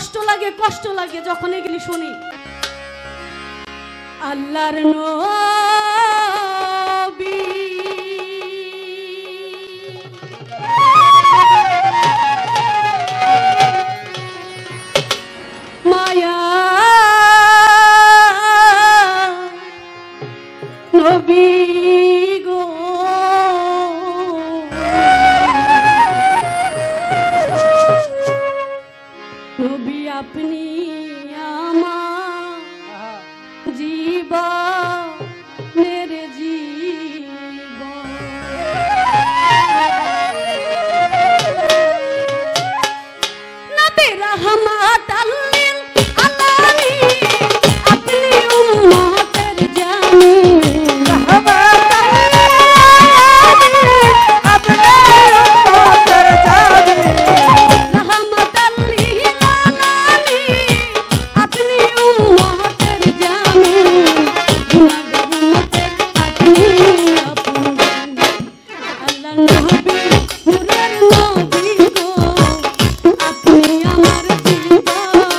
কষ্ট লাগে যখন এগুলি শুনি। আল্লাহর নবী মায়া নবী গো নবী আপনি আমার জীবনের জীবন নবী রহমত লিল আলামিন আপনি উম্মতের জানি রহমত আপনি উম্মতের জানি রহমত লিল আলামিন আপনি উম্মতের জানি গুনাহগার উম্মতের আপনি আপন আল্লাহ নবী নূরের নবী গো আপনি আমার জীবন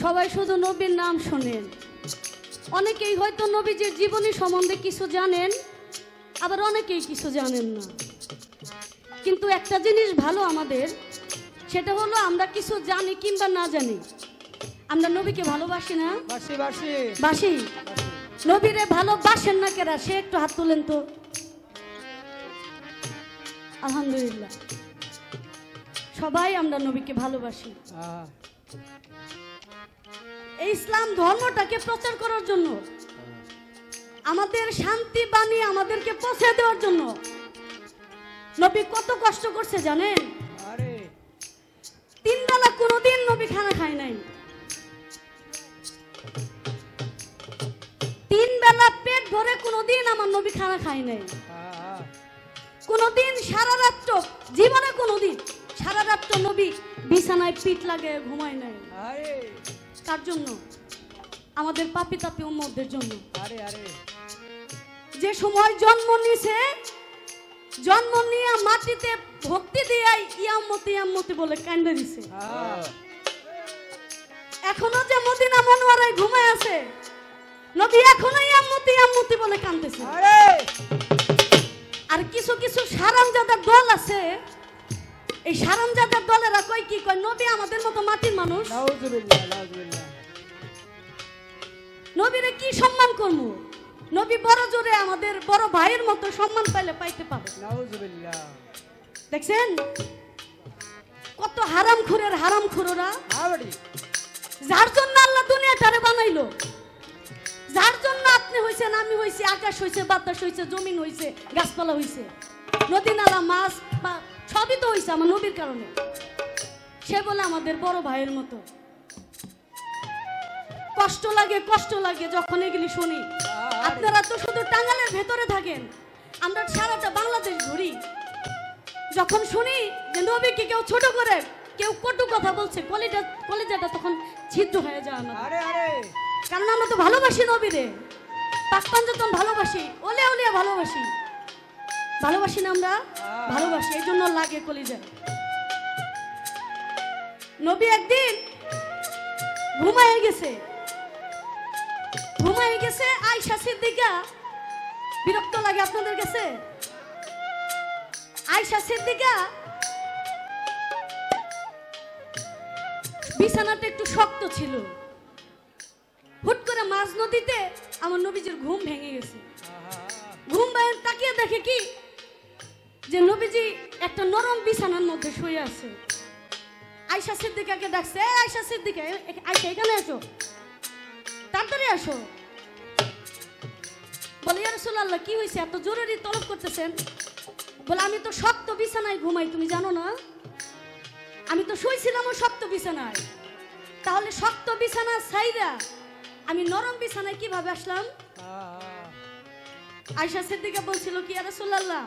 সবাই শুধু নবীর নাম শোনেন, অনেকেই হয়তো নবীজির জীবনী সম্বন্ধে কিছু জানেন, আবার অনেকেই কিছু জানেন না। কিন্তু একটা জিনিস ভালো আমাদের, সেটা হলো আমরা কিছু জানি কিংবা না জানি, আমরা নবীকে ভালোবাসি না? বাসি। নবীরে ভালোবাসেন না কেরা? সে একটু হাত তুলেন তো। আলহামদুলিল্লাহ, সবাই আমরা নবীকে ভালোবাসি। এই ইসলাম ধর্মটাকে প্রচার করার জন্য, আমাদের শান্তি বাণী আমাদেরকে পৌঁছে দেওয়ার জন্য নবী কত কষ্ট করছে জানেন? 3 বেলা কোনোদিন নবী খানা খায় নাই। 3 বেলা পেট ভরে কোনোদিন আমার নবী খানা খায় নাই। কোনোদিন সারা রাত্র, জীবনে কোনোদিন সারা রাত্র নবী বিছানায় পিঠ লাগে ঘুমায় নাই। কার জন্য? আমাদের পাপী তাপী উম্মতদের জন্য। যে সময় জন্ম নিছে, জন্ম নিয়ে মাটিতে ভক্তি দিয়ে ইয়াম্মতি ইয়াম্মতি বলে কান্দে দিছে। এখনো যে মদিনা মনোয়ারায় ঘুমায় আছে, নবী এখনো ইয়াম্মতি ইয়াম্মতি বলে কান্দেছে। আর কিছু কিছু সারামজাদার দল আছে, এই সারামজাদার দলেরা কয় কি কয়, নবী আমাদের মতো মাটির মানুষ, নবীরে কি সম্মান করবো? নবী বড় জোরে আমাদের বড় ভাইয়ের মতো সম্মান পাইলে পাইতে পারে। দেখছেন কত হারামখোরের হারামখোররা, যার জন্য আল্লাহ দুনিয়াটারে বানাইলো, যার জন্য আপনি হইছেন, আমি হইছি, আকাশ হইছে, বাতাস হইছে, জমিন হইছে, গাছপালা হইছে, নদী নালা মাছ সবই তো হইছে আমার নবীর কারণে। সে বলে আমাদের বড় ভাইয়ের মতো। কষ্ট লাগে যখন এগুলি শুনি। আপনারা তো শুধু টাঙ্গালের ভেতরে থাকেন, আমরা সারাটা বাংলাদেশ ঘুরি। যখন শুনি যে নবীকে কেউ ছোট করে, কেউ কটু কথা বলছে, কলিজাটা তখন ছিদ্র হয়ে যায় আমার। কারণ আমরা তো ভালোবাসি নবীরে, পাক পাঞ্জাতন ভালোবাসি, ওলিয়া উলিয়া ভালোবাসি, ভালোবাসি না আমরা? ভালোবাসি, এই জন্য লাগে কলিজায়। নবী একদিন ঘুমায় গেছে, আয়েশা সিদ্দিকা বিরক্ত লাগে আপনাদের কাছে? আয়েশা সিদ্দিকা বিছানাটা একটু শক্ত ছিল, হুট করে মাঝ নদীতে আমার নবীজির ঘুম ভেঙে গেছে। ঘুম ভেঙে তাকিয়ে দেখে কি যে নবীজি একটা নরম বিছানার মধ্যে শুয়ে আছে। আয়েশা সিদ্দিকাকে ডাকছে, আয়েশা সিদ্দিকা, আয়েশা এখানে আসো, তাড়াতাড়ি আসো। বলে ইয়া রাসূলুল্লাহ, কি হয়েছে, এত জরুরি তলব করতেছেন? বলে আমি তো শক্ত বিছানায় ঘুমাই, তুমি জানো না? আমি তো শুয়েছিলাম শক্ত বিছানায়, তাহলে শক্ত বিছানা ছাইরা আমি নরম বিছানায় কিভাবে আসলাম? আয়েশা সিদ্দিকা বলছিল কি, ইয়া রাসূলুল্লাহ,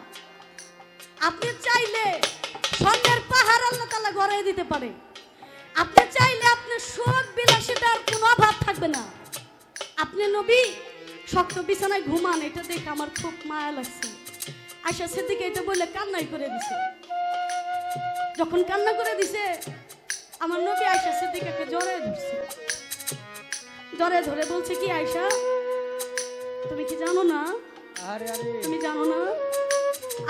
আপনি চাইলে স্বর্ণের পাহাড় আল্লাহ তাআলা গড়ায় দিতে পারে, আপনি চাইলে আপনার সুখ বিলাসিতার কোনো অভাব থাকবে না। আপনি নবী শক্ত বিছানায় ঘুমান, এটা দেখে আমার খুব মায়া লাগছে। আয়েশা সিদ্দিকা এটা বলে কান্নাই করে দিছে। যখন কান্না করে দিছে, আমার নবী আয়েশা সিদ্দিকাকে জড়ায় ধরছে, জড়ায় ধরে বলছে কি, আয়েশা তুমি কি জানো না, তুমি জানো না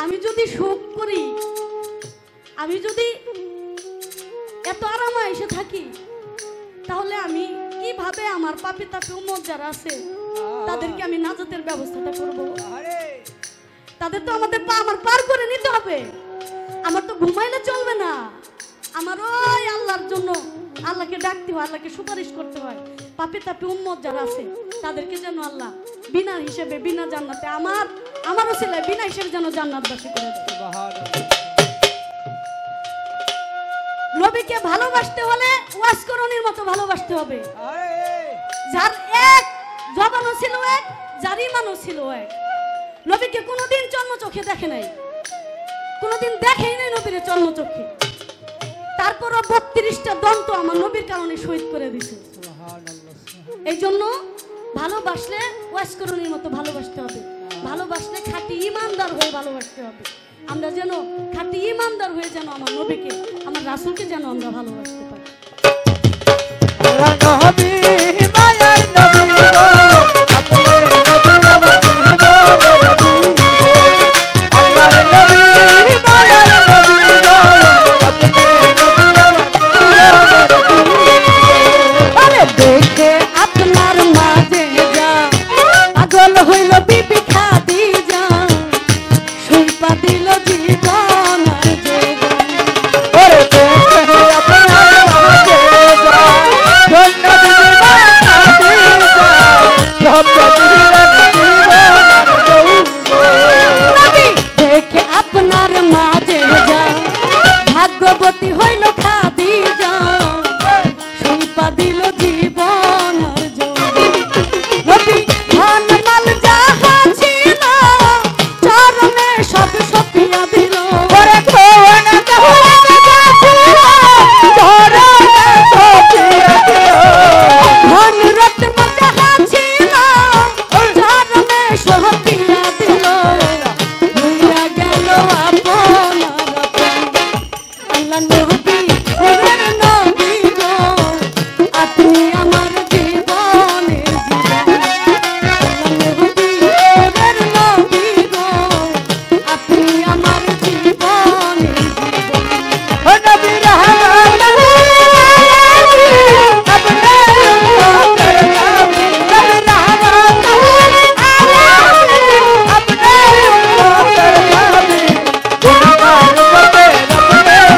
আমি যদি শোক করি, আমি যদি এত আরামে এসে থাকি, তাহলে আমি কিভাবে আমার পাপী তাপী উম্মত যারা আছে তাদেরকে আমি নাজাতের ব্যবস্থাটা করব? তাদের তো আমার পার করে নিতে হবে, আমার তো ঘুমাইলে চলবে না, আমার ওই আল্লাহর জন্য আল্লাহকে ডাকতে হয়, আল্লাহকে সুপারিশ করতে হয়। পাপী তাপী উম্মত যারা আছে তাদেরকে যেন আল্লাহ বিনা হিসেবে, বিনা জান্নাতে, আমার ওসিলায় বিনা হিসেবে যেন জান্নাতবাসী করে দেয়। নবীকে ভালোবাসতে হলে ওয়াজ করণীর মতো ভালোবাসতে হবে। যার এক জবানও ছিল এক, যার ইমানও ছিল এক। নবীকে কোনোদিন চর্ম চোখে দেখে নাই, কোনোদিন দেখেই নাই নবীর চর্ম চোখে। তারপরও 32টা দন্ত আমার নবীর কারণে শহীদ করে দিছে। এই জন্য ভালোবাসলে ওয়াজ করণীর মতো ভালোবাসতে হবে, ভালোবাসলে খাঁটি ইমানদার হয়ে ভালোবাসতে হবে। আমরা যেন খাঁটি ইমানদার হয়ে যেন আমার নবীকে, আমার রাসূলকে যেন আমরা ভালোবাসতে পারি। নবী মায়ার নবী গো আপনি নবী আমার জীবনের আল্লাহর নবী মায়ার নবী গো আপনি নবী আমার জীবনের আরে দেখে আপনার মাঝে যা পাগল হইল বিবি খাদিজা সুইপা দিল জীবন আর জীবন ওরে দেখে আপনার মাঝে যা ধন্য নবী দেখে আপনার মাঝে যা ভাগ্যবতী হইল খাদিজা সুইপা দিল জীবন আর জীবন নবী ধন মাল যাহা ছিল চরণে সব সপিয়া দিল ওরে কোন কাহনা ছিল ধরনা সপিয়া দিও ধন রত্ন যাহা ছিল চরণে সপিয়া দিল ভুলিয়া গেল আপনার আল্লাহ নবী ওরে নবী গো আপনি আমার জীবনের জীবন আল্লাহ নবী ওরে নবী গো আপনি আমার জীবনের জীবন নবী রহমান আপনি উম্মতের নবী নবী রহমান আপনি উম্মতের নবী গুনাহগার উম্মতের আপনি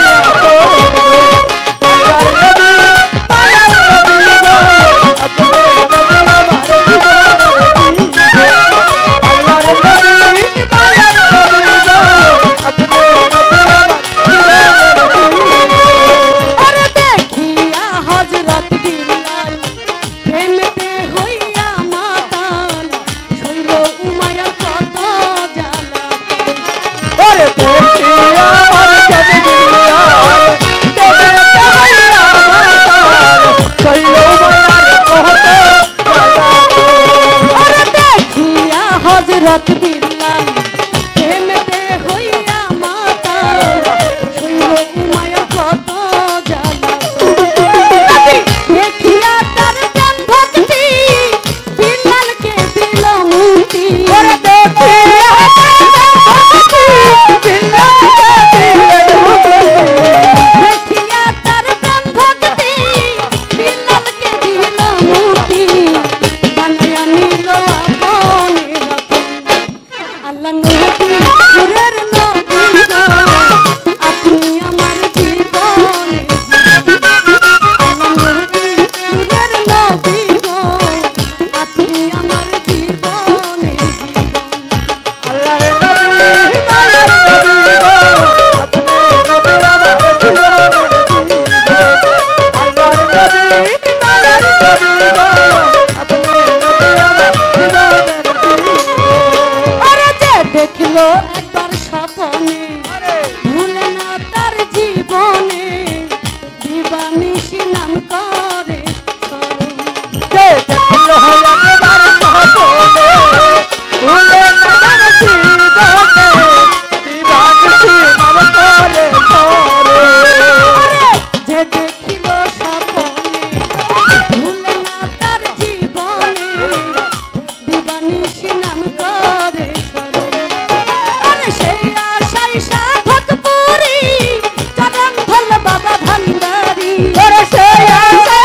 আরে দেখিয়া হযরত বিলাল প্রেমেতে হইয়া মাতাল শৈল উমায়া কত জ্বালা ওরে দেখিয়া হযরত বিলাল তবে তাহাইয়া মাতাল কইলো মায়ার কত আরে দেখিয়া হযরত বিলাল প্রেমেতে হইয়া মাতাল শৈল উমায়া কত জ্বালা দেখিয়া তার প্রেম ভক্তি বিলালকে দিল মুক্তি ওরে দেখিয়া দেখিয়া তার প্রেম ভক্তি বিলালকে দিল মুক্তি বানিয়া নিল আপনের আপন আল্লাহ নবী নূরের নবী গো আপনি আমার জীবনের জীবন আল্লাহ নবী নূরের নবী গো আপনি আমার জীবনের জীবন আল্লাহর নবী মায়ার নবী গো আপনি নবী আমার জীবনের আল্লাহর নবী মায়ার নবী গো আপনি নবী আমার জীবনের আরে যে দেখলো একবার স্বপ্নে ভুলে না তার জীবনে দিবানিশি নাম করে স্মরণ। যে দেখলো একবার স্বপ্নে ভুলে না তার জীবনে দিবানিশি নাম করে আরে যে দেখিল স্বপ্নে ভুলে না তার জীবনে দিবানিশি নাম করে স্মরণ। আরে সেই আশাই সাধক পুরী চরণ ধল বাবা ভান্ডারী ওরে সেই আশা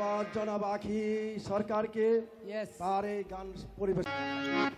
ধন্যবাদ জনাব আখি সরকারকে ইয়েস তার এই গান পরিবেশন